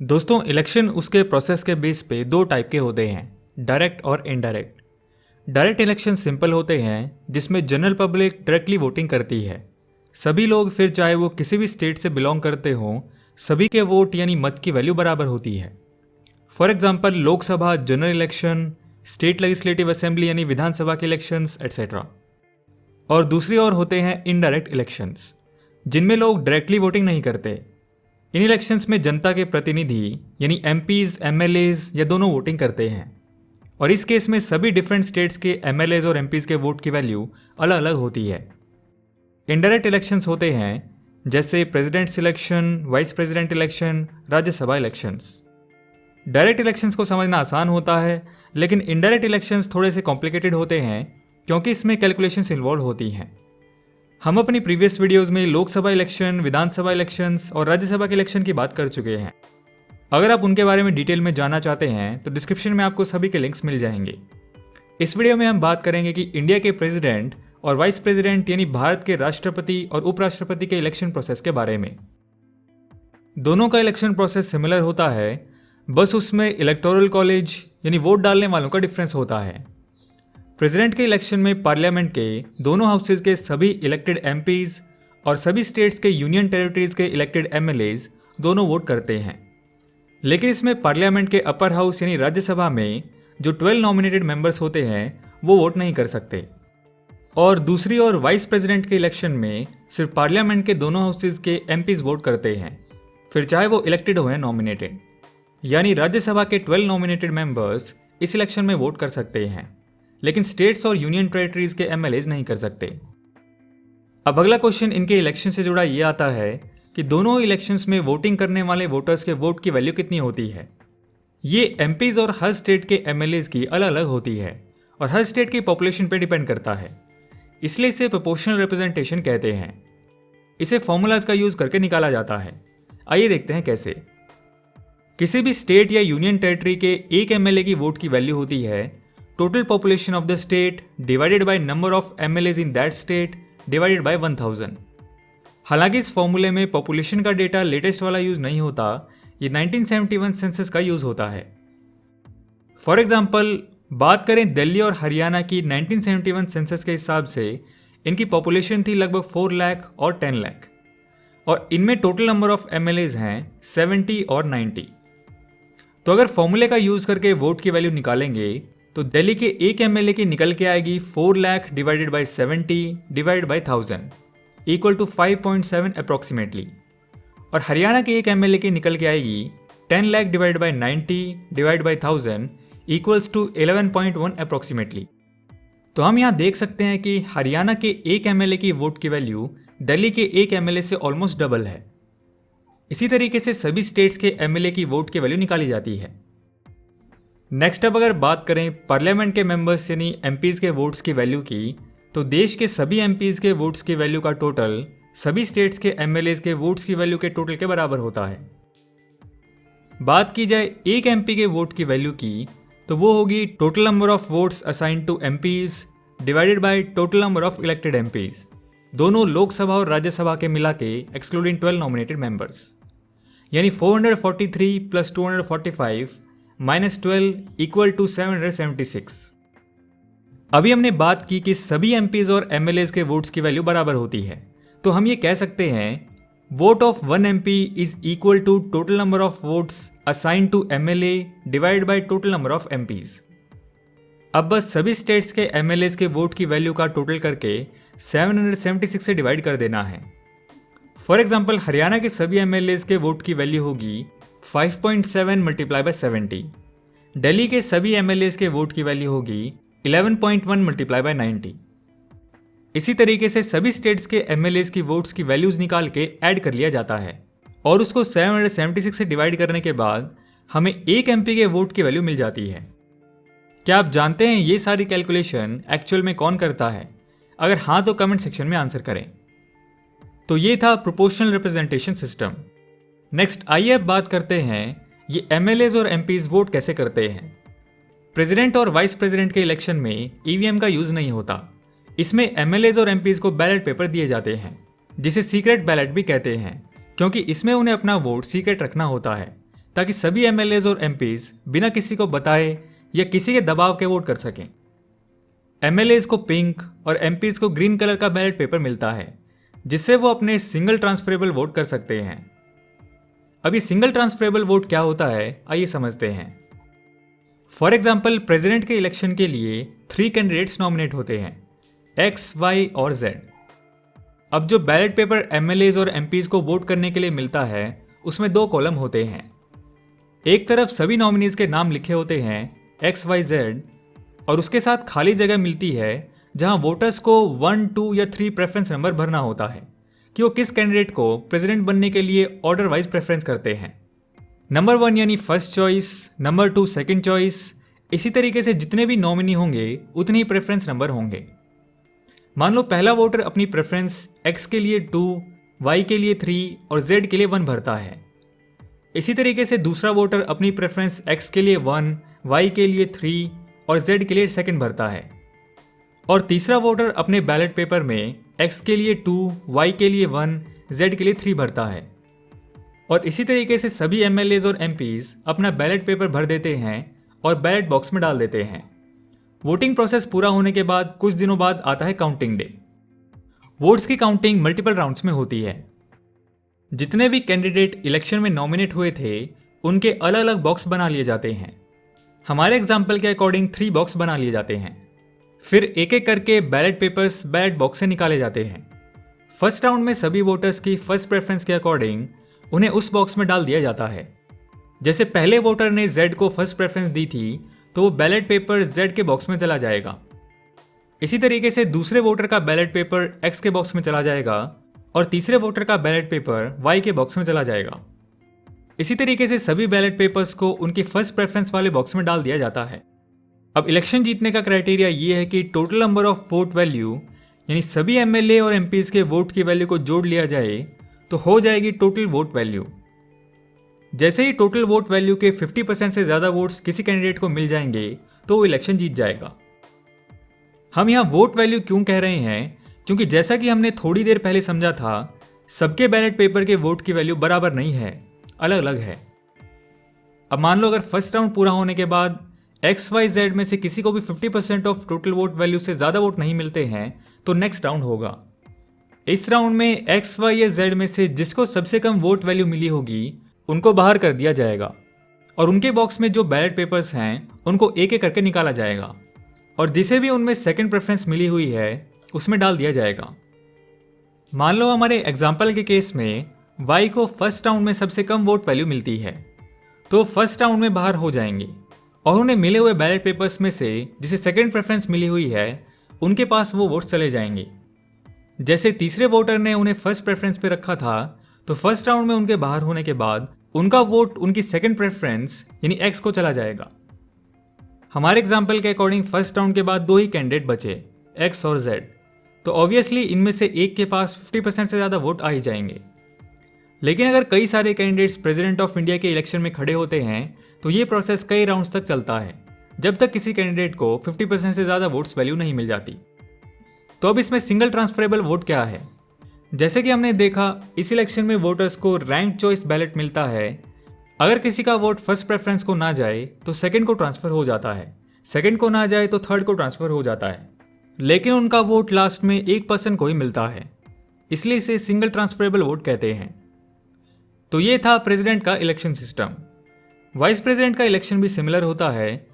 दोस्तों, इलेक्शन उसके प्रोसेस के बेस पे दो टाइप के होते हैं, डायरेक्ट और इनडायरेक्ट। डायरेक्ट इलेक्शन सिंपल होते हैं जिसमें जनरल पब्लिक डायरेक्टली वोटिंग करती है। सभी लोग, फिर चाहे वो किसी भी स्टेट से बिलोंग करते हों, सभी के वोट यानी मत की वैल्यू बराबर होती है। For example Lok Sabha general election, state legislative assembly यानी विधानसभा के इलेक्शंस एट्सेट्रा। और दूसरी ओर होते हैं इनडायरेक्ट इलेक्शंस, जिनमें लोग डायरेक्टली वोटिंग नहीं करते। इन इलेक्शंस में जनता के प्रतिनिधि यानी एमपीज, एमएलएज या दोनों वोटिंग करते हैं। और इस केस में सभी डिफरेंट स्टेट्स के एमएलएज और एमपीज के वोट की वैल्यू अलग अलग होती है। इनडायरेक्ट इलेक्शंस होते हैं जैसे president election, vice president election, Rajya Sabha elections. Direct elections को समझना आसान होता है, लेकिन इनडायरेक्ट इलेक्शंस थोड़े से कॉम्प्लिकेटेड होते हैं क्योंकि इसमें कैलकुलेशंस इन्वॉल्व होती हैं। हम अपनी प्रीवियस वीडियोस में लोकसभा इलेक्शन, विधानसभा इलेक्शंस और राज्यसभा के इलेक्शन की बात कर चुके हैं। अगर आप उनके बारे में डिटेल में जानना चाहते हैं तो डिस्क्रिप्शन में आपको सभी के लिंक्स मिल जाएंगे। इस वीडियो में हम बात करेंगे कि इंडिया के प्रेसिडेंट और वाइस प्रेसिडेंट यानी भारत के राष्ट्रपति और उपराष्ट्रपति के इलेक्शन प्रोसेस के बारे में। दोनों का इलेक्शन प्रोसेस सिमिलर होता है, बस उसमें इलेक्टोरल कॉलेज यानी वोट डालने वालों का डिफरेंस होता है। प्रेसिडेंट के इलेक्शन में पार्लियामेंट के दोनों हाउसेज के सभी इलेक्टेड एमपीज और सभी स्टेट्स के यूनियन टेरिटरीज के इलेक्टेड एमएलएज दोनों वोट करते हैं। लेकिन इसमें पार्लियामेंट के अपर हाउस यानी राज्यसभा में जो 12 नॉमिनेटेड मेंबर्स होते हैं वो वोट नहीं कर सकते। और दूसरी ओर वाइस प्रेसिडेंट के इलेक्शन में सिर्फ पार्लियामेंट के दोनों हाउसेज के एमपीज वोट करते हैं, फिर चाहे वो इलेक्टेड हो या नॉमिनेटेड। यानी राज्यसभा के 12 नॉमिनेटेड मेंबर्स इस इलेक्शन में वोट कर सकते हैं, लेकिन स्टेट्स और यूनियन टेरिटरीज के एमएलएज नहीं कर सकते। अब अगला क्वेश्चन इनके इलेक्शन से जुड़ा ये आता है कि दोनों इलेक्शंस में वोटिंग करने वाले वोटर्स के वोट की वैल्यू कितनी होती है। ये एमपीज और हर स्टेट के एमएलएज की अलग अलग होती है और हर स्टेट की पॉपुलेशन पे डिपेंड करता है, इसलिए इसे प्रोपोर्शनल रिप्रेजेंटेशन कहते हैं। इसे फॉर्मूलाज का यूज करके निकाला जाता है। आइए देखते हैं कैसे। किसी भी स्टेट या यूनियन टेरिटरी के एक एमएलए की वोट की वैल्यू होती है total population of the state divided by number of MLAs in that state divided by 1000। हालांकि इस फॉर्मूले में पॉपुलेशन का डेटा लेटेस्ट वाला यूज नहीं होता, ये 1971 सेंसस का यूज होता है। फॉर एग्जांपल बात करें दिल्ली और हरियाणा की 1971 सेंसस के हिसाब से इनकी पॉपुलेशन थी लगभग 4 लाख और 10 लाख, और इनमें टोटल नंबर ऑफ एमएलएज हैं 70 और 90। तो अगर फॉर्मूले का यूज करके वोट की वैल्यू निकालेंगे तो दिल्ली के एक एमएलए की निकल के आएगी 4 lakh divided by 70 divided by 1000 equal to 5.7 approximately. और हरियाणा के एक एमएलए की निकल के आएगी 10 lakh divided by 90 divide by 1000 equals to 11.1 approximately. तो हम यहाँ देख सकते हैं कि हरियाणा के एक एमएलए की वोट की वैल्यू दिल्ली के एक एमएलए से ऑलमोस्ट डबल है। इसी तरीके से सभी स्टेट्स के एमएलए की वोट की वैल्यू निकाली जाती है। नेक्स्ट अब अगर बात करें पार्लियामेंट के मेंबर्स यानी एमपीज के वोट्स की वैल्यू की, तो देश के सभी एमपीज के वोट्स की वैल्यू का टोटल सभी स्टेट्स के एमएलएज के वोट्स की वैल्यू के टोटल के बराबर होता है। बात की जाए एक एमपी के वोट की वैल्यू की, तो वो होगी total number of votes assigned to MPs divided by total number of elected MPs, दोनों लोकसभा और राज्यसभा के मिला के एक्सक्लूडिंग 12 नॉमिनेटेड मेंबर्स। यानी 443 प्लस 245 माइनस 12 इक्वल टू 776। अभी हमने बात की कि सभी एमपीज और एमएलएज के वोट्स की वैल्यू बराबर होती है, तो हम ये कह सकते हैं vote of 1 MP is equal to total number of votes assign to MLA divide by total number of MPs. अब बस सभी स्टेट्स के एमएलएज के वोट की वैल्यू का टोटल करके 776 से डिवाइड कर देना है। फॉर एग्जाम्पल हरियाणा के सभी एमएलएज के वोट की वैल्यू होगी 5.7 मल्टीप्लाई बाय 70। दिल्ली के सभी एमएलएज के वोट की वैल्यू होगी 11.1 मल्टीप्लाई बाय 90। इसी तरीके से सभी स्टेट्स के एमएलएज की वोट्स की वैल्यूज निकाल के ऐड कर लिया जाता है और उसको 776 से डिवाइड करने के बाद हमें एक एमपी के वोट की वैल्यू मिल जाती है। क्या आप जानते हैं ये सारी कैलकुलेशन एक्चुअल में कौन करता है? अगर हाँ तो कमेंट सेक्शन में आंसर करें। तो ये था प्रोपोर्शनल रिप्रेजेंटेशन सिस्टम। नेक्स्ट आइए अब बात करते हैं ये एमएलएज और एमपीज वोट कैसे करते हैं। प्रेसिडेंट और वाइस प्रेसिडेंट के इलेक्शन में ईवीएम का यूज नहीं होता। इसमें एमएलएज और एमपीज को बैलेट पेपर दिए जाते हैं, जिसे सीक्रेट बैलेट भी कहते हैं, क्योंकि इसमें उन्हें अपना वोट सीक्रेट रखना होता है, ताकि सभी MLAs और MPs बिना किसी को बताए या किसी के दबाव के वोट कर सकें। MLAs को पिंक और MPs को ग्रीन कलर का बैलेट पेपर मिलता है, जिससे वो अपने सिंगल ट्रांसफरेबल वोट कर सकते हैं। अभी सिंगल ट्रांसफरेबल वोट क्या होता है, आइए समझते हैं। फॉर एग्जाम्पल, प्रेसिडेंट के इलेक्शन के लिए 3 कैंडिडेट्स नॉमिनेट होते हैं, X, Y और Z। अब जो बैलेट पेपर MLAs और MPs को वोट करने के लिए मिलता है, उसमें 2 कॉलम होते हैं। एक तरफ सभी नॉमिनीज के नाम लिखे होते हैं X, Y, Z, और उसके साथ खाली जगह मिलती है जहां वोटर्स को 1, 2 या 3 प्रेफरेंस नंबर भरना होता है कि वो किस कैंडिडेट को प्रेसिडेंट बनने के लिए ऑर्डर वाइज प्रेफरेंस करते हैं। नंबर 1 यानी first choice, number 2 second choice, इसी तरीके से जितने भी नॉमिनी होंगे उतने ही प्रेफरेंस नंबर होंगे। मान लो पहला वोटर अपनी प्रेफरेंस X के लिए 2, Y के लिए 3 और Z के लिए 1 भरता है। इसी तरीके से दूसरा वोटर अपनी प्रेफरेंस X के लिए 1, Y के लिए 3 और Z के लिए 2 भरता है। और तीसरा वोटर अपने बैलेट पेपर में X के लिए 2, Y के लिए 1, Z के लिए 3 भरता है। और इसी तरीके से सभी MLAs और MPs अपना बैलेट पेपर भर देते हैं और बैलेट बॉक्स में डाल देते हैं। वोटिंग प्रोसेस पूरा होने के बाद कुछ दिनों बाद आता है काउंटिंग डे। वोट्स की काउंटिंग मल्टीपल राउंड्स में होती है। जितने भी कैंडिडेट इलेक्शन में नॉमिनेट हुए थे, उनके अलग अलग बॉक्स बना लिए जाते हैं। हमारे एग्जाम्पल के अकॉर्डिंग 3 बॉक्स बना लिए जाते हैं। फिर एक एक करके बैलेट पेपर्स बैलेट बॉक्स से निकाले जाते हैं। फर्स्ट राउंड में सभी वोटर्स की फर्स्ट प्रेफरेंस के अकॉर्डिंग उन्हें उस बॉक्स में डाल दिया जाता है। जैसे पहले वोटर ने Z को फर्स्ट प्रेफरेंस दी थी, तो वो बैलेट पेपर Z के बॉक्स में चला जाएगा। इसी तरीके से दूसरे वोटर का बैलेट पेपर X के बॉक्स में चला जाएगा और तीसरे वोटर का बैलेट पेपर Y के बॉक्स में चला जाएगा। इसी तरीके से सभी बैलेट पेपर्स को उनकी फर्स्ट प्रेफरेंस वाले बॉक्स में डाल दिया जाता है। अब इलेक्शन जीतने का क्राइटेरिया ये है कि total number of vote value, यानी सभी MLA और MPs के वोट की वैल्यू को जोड़ लिया जाए तो हो जाएगी टोटल वोट वैल्यू। जैसे ही टोटल वोट वैल्यू के 50% से ज़्यादा वोट्स किसी कैंडिडेट को मिल जाएंगे तो वो इलेक्शन जीत जाएगा। हम यहाँ वोट वैल्यू क्यों कह रहे हैं, क्योंकि जैसा कि हमने थोड़ी देर पहले समझा था, सबके बैलेट पेपर के वोट की वैल्यू बराबर नहीं है, अलग अलग है। अब मान लो अगर फर्स्ट राउंड पूरा होने के बाद XYZ में से किसी को भी 50% ऑफ टोटल वोट वैल्यू से ज़्यादा वोट नहीं मिलते हैं तो नेक्स्ट राउंड होगा। इस राउंड में X, Y या Z में से जिसको सबसे कम वोट वैल्यू मिली होगी उनको बाहर कर दिया जाएगा और उनके बॉक्स में जो बैलेट पेपर्स हैं उनको एक एक करके निकाला जाएगा और जिसे भी उनमें सेकंड प्रेफरेंस मिली हुई है उसमें डाल दिया जाएगा। मान लो हमारे एग्जाम्पल के केस में Y को फर्स्ट राउंड में सबसे कम वोट वैल्यू मिलती है, तो फर्स्ट राउंड में बाहर हो जाएंगे और उन्हें मिले हुए बैलेट पेपर्स में से जिसे सेकंड प्रेफरेंस मिली हुई है उनके पास वो वोट्स चले जाएंगे। जैसे तीसरे वोटर ने उन्हें फर्स्ट प्रेफरेंस पे रखा था, तो फर्स्ट राउंड में उनके बाहर होने के बाद उनका वोट उनकी सेकंड प्रेफरेंस यानी X को चला जाएगा। हमारे एग्जाम्पल के अकॉर्डिंग फर्स्ट राउंड के बाद 2 ही कैंडिडेट बचे, X और Z, तो ऑब्वियसली इनमें से एक के पास 50% से ज़्यादा वोट आ ही जाएंगे। लेकिन अगर कई सारे कैंडिडेट्स प्रेसिडेंट ऑफ इंडिया के इलेक्शन में खड़े होते हैं तो ये प्रोसेस कई राउंड्स तक चलता है, जब तक किसी कैंडिडेट को 50% से ज़्यादा वोट्स वैल्यू नहीं मिल जाती। तो अब इसमें सिंगल ट्रांसफरेबल वोट क्या है? जैसे कि हमने देखा, इस इलेक्शन में वोटर्स को रैंक चॉइस बैलेट मिलता है। अगर किसी का वोट फर्स्ट प्रेफरेंस को ना जाए तो सेकंड को ट्रांसफर हो जाता है, सेकंड को ना जाए तो थर्ड को ट्रांसफर हो जाता है, लेकिन उनका वोट लास्ट में एक पर्सन को ही मिलता है, इसलिए इसे सिंगल ट्रांसफरेबल वोट कहते हैं। तो ये था प्रेसिडेंट का इलेक्शन सिस्टम। वाइस प्रेसिडेंट का इलेक्शन भी सिमिलर होता है,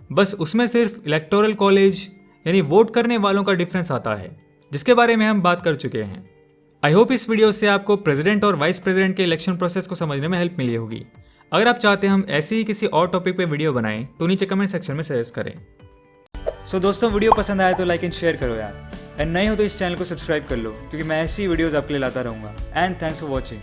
बस उसमें सिर्फ इलेक्टोरल कॉलेज यानी वोट करने वालों का डिफरेंस आता है, जिसके बारे में हम बात कर चुके हैं। आई होप इस वीडियो से आपको प्रेसिडेंट और वाइस प्रेसिडेंट के इलेक्शन प्रोसेस को समझने में हेल्प मिली होगी। अगर आप चाहते हैं हम ऐसे ही किसी और टॉपिक पे वीडियो बनाएं तो नीचे कमेंट सेक्शन में सजेस्ट करें। सो दोस्तों, वीडियो पसंद आया तो लाइक एंड शेयर करो यार, एंड नए हो तो इस चैनल को सब्सक्राइब कर लो, क्योंकि मैं ऐसी वीडियोस आपके लिए लाता रहूँगा। And thanks for watching.